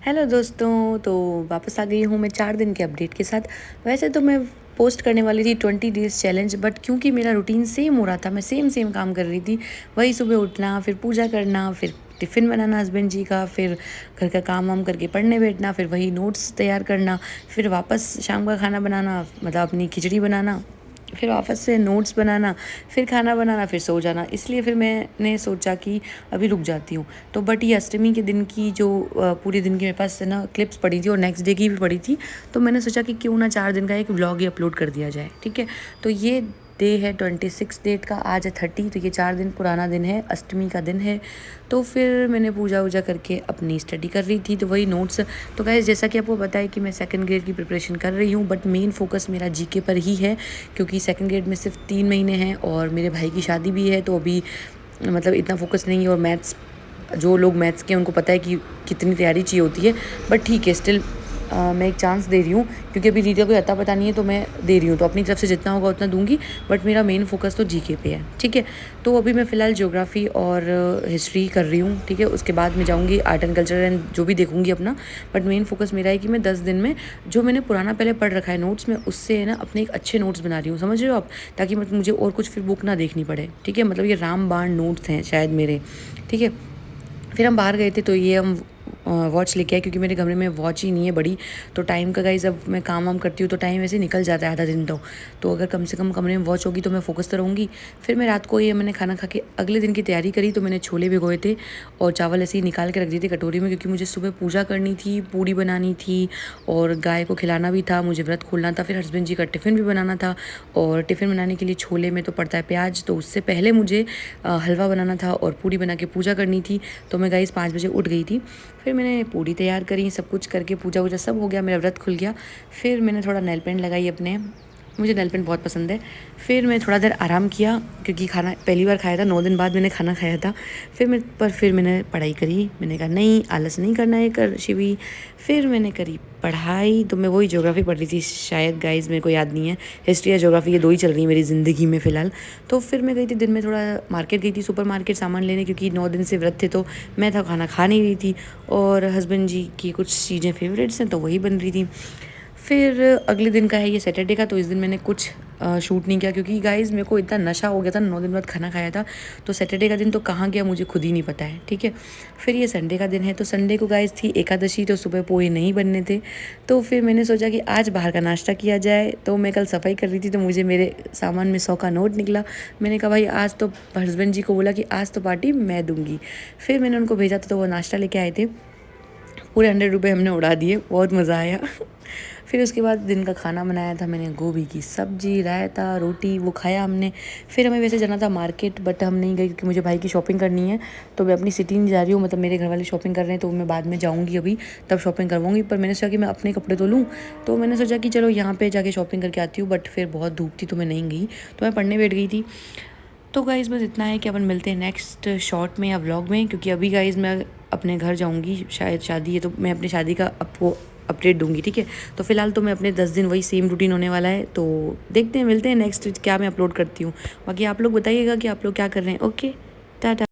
Hello दोस्तों, तो वापस आ गई हूँ मैं 4 दिन के अपडेट के साथ। वैसे तो मैं पोस्ट करने वाली थी 20 डेज़ चैलेंज, बट क्योंकि मेरा रूटीन सेम हो रहा था, मैं सेम काम कर रही थी। वही सुबह उठना, फिर पूजा करना, फिर टिफ़िन बनाना हस्बैंड जी का, फिर घर का काम वाम करके पढ़ने बैठना, फिर वही नोट्स तैयार करना, फिर वापस शाम का खाना बनाना, मतलब अपनी खिचड़ी बनाना, फिर वापस से नोट्स बनाना, फिर खाना बनाना, फिर सो जाना। इसलिए फिर मैंने सोचा कि अभी रुक जाती हूँ। तो बट ये अष्टमी के दिन की जो पूरे दिन की मेरे पास ना क्लिप्स पड़ी थी और नेक्स्ट डे की भी पड़ी थी, तो मैंने सोचा कि क्यों ना 4 दिन का एक व्लॉग ही अपलोड कर दिया जाए। ठीक है, तो ये डे है 26 डेट का, आज है 30, तो ये 4 दिन पुराना दिन है, अष्टमी का दिन है। तो फिर मैंने पूजा वूजा करके अपनी स्टडी कर रही थी, तो वही नोट्स। तो गाइस, जैसा कि आपको पता है कि मैं सेकंड ग्रेड की प्रिपरेशन कर रही हूँ, बट मेन फोकस मेरा जीके पर ही है, क्योंकि सेकंड ग्रेड में सिर्फ 3 महीने हैं और मेरे भाई की शादी भी है, तो अभी मतलब इतना फोकस नहीं है। और मैथ्स, जो लोग मैथ्स के उनको पता है कि कितनी तैयारी चाहिए होती है, बट ठीक है, स्टिल मैं एक चांस दे रही हूँ, क्योंकि अभी रीडर को अता पता नहीं है, तो मैं दे रही हूँ। तो अपनी तरफ से जितना होगा उतना दूंगी, बट मेरा मेन फोकस तो जीके पे है। ठीक है, तो अभी मैं फ़िलहाल ज्योग्राफी और हिस्ट्री कर रही हूँ। ठीक है, उसके बाद मैं जाऊँगी आर्ट एंड कल्चर एंड जो भी देखूँगी अपना। बट मेन फोकस मेरा है कि मैं 10 दिन में जो मैंने पुराना पहले पढ़ रखा है नोट्स में, उससे है ना अपने एक अच्छे नोट्स बना रही हूँ, समझ रहे हो आप, ताकि मुझे और कुछ फिर बुक ना देखनी पड़े। ठीक है, मतलब ये रामबाण नोट्स हैं शायद मेरे। ठीक है, फिर हम बाहर गए थे, तो ये हम वॉच लेके आए, क्योंकि मेरे कमरे में वॉच ही नहीं है बड़ी। तो टाइम का गाइस, अब मैं काम वाम करती हूँ तो टाइम ऐसे निकल जाता है आधा दिन। तो अगर कम से कम कमरे में वॉच होगी तो मैं फोकस तो रहूँगी। फिर मैं रात को ये मैंने खाना खा के अगले दिन की तैयारी करी, तो मैंने छोले भिगोए थे और चावल ऐसे ही निकाल के रख दिए थे कटोरी में, क्योंकि मुझे सुबह पूजा करनी थी, पूड़ी बनानी थी और गाय को खिलाना भी था, मुझे व्रत खोलना था, फिर हस्बैंड जी का टिफ़िन भी बनाना था। और टिफ़िन बनाने के लिए छोले में तो पड़ता है प्याज, तो उससे पहले मुझे हलवा बनाना था और पूड़ी बना के पूजा करनी थी। तो मैं गाइस 5 बजे उठ गई थी। फिर मैंने पूड़ी तैयार करी, सब कुछ करके पूजा वूजा सब हो गया, मेरा व्रत खुल गया। फिर मैंने थोड़ा नेल पेंट लगाई अपने, मुझे नेल पेंट बहुत पसंद है। फिर मैं थोड़ा देर आराम किया, क्योंकि खाना पहली बार खाया था, 9 दिन बाद मैंने खाना खाया था। फिर मैंने पढ़ाई करी। मैंने कहा नहीं, आलस नहीं करना है कर शिवी। फिर मैंने करी पढ़ाई, तो मैं वही ज्योग्राफी पढ़ रही थी शायद गाइस, मेरे को याद नहीं है। हिस्ट्री या ज्योग्राफी, ये दो ही चल रही है मेरी ज़िंदगी में फ़िलहाल। तो फिर मैं गई थी दिन में, थोड़ा मार्केट गई थी, सुपर मार्केट सामान लेने, क्योंकि 9 दिन से व्रत थे, तो मैं था खाना खा नहीं रही थी। और हस्बैंड जी की कुछ चीज़ें फेवरेट्स हैं, तो वही बन रही थी। फिर अगले दिन का है ये सैटरडे का, तो इस दिन मैंने कुछ शूट नहीं किया, क्योंकि गाइज़ मेरे को इतना नशा हो गया था, 9 दिन बाद खाना खाया था। तो सैटरडे का दिन तो कहाँ गया मुझे खुद ही नहीं पता है। ठीक है, फिर ये संडे का दिन है, तो संडे को गाइज़ थी एकादशी, तो सुबह पोहे नहीं बनने थे। तो फिर मैंने सोचा कि आज बाहर का नाश्ता किया जाए। तो मैं कल सफाई कर रही थी, तो मुझे मेरे सामान में 100 का नोट निकला। मैंने कहा भाई आज तो, हस्बैंड जी को बोला कि आज तो पार्टी मैं दूँगी। फिर मैंने उनको भेजा था, तो वो नाश्ता लेके आए थे। पूरे 100 रुपये हमने उड़ा दिए, बहुत मज़ा आया। फिर उसके बाद दिन का खाना बनाया था मैंने, गोभी की सब्जी, रायता, रोटी, वो खाया हमने। फिर हमें वैसे जाना था मार्केट, बट हम नहीं गए, क्योंकि मुझे भाई की शॉपिंग करनी है। तो मैं अपनी सिटी नहीं जा रही हूँ, मतलब मेरे घर वाले शॉपिंग कर रहे हैं, तो मैं बाद में जाऊँगी अभी, तब शॉपिंग करवाऊँगी। पर मैंने सोचा कि मैं अपने कपड़े तो लूँ, तो मैंने सोचा कि चलो यहाँ पर जाके शॉपिंग करके आती हूँ। बट फिर बहुत धूप थी, तो मैं नहीं गई, तो मैं पढ़ने बैठ गई थी। तो गाइज़ बस इतना है कि अपन मिलते हैं नेक्स्ट शॉर्ट में या व्लॉग में, क्योंकि अभी गाइज़ मैं अपने घर जाऊंगी, शायद शादी है, तो मैं अपनी शादी का आपको अपडेट दूंगी। ठीक है, तो फिलहाल तो मैं अपने 10 दिन वही सेम रूटीन होने वाला है। तो देखते हैं, मिलते हैं नेक्स्ट क्या मैं अपलोड करती हूँ। बाकी आप लोग बताइएगा कि आप लोग क्या कर रहे हैं। ओके, टाटा।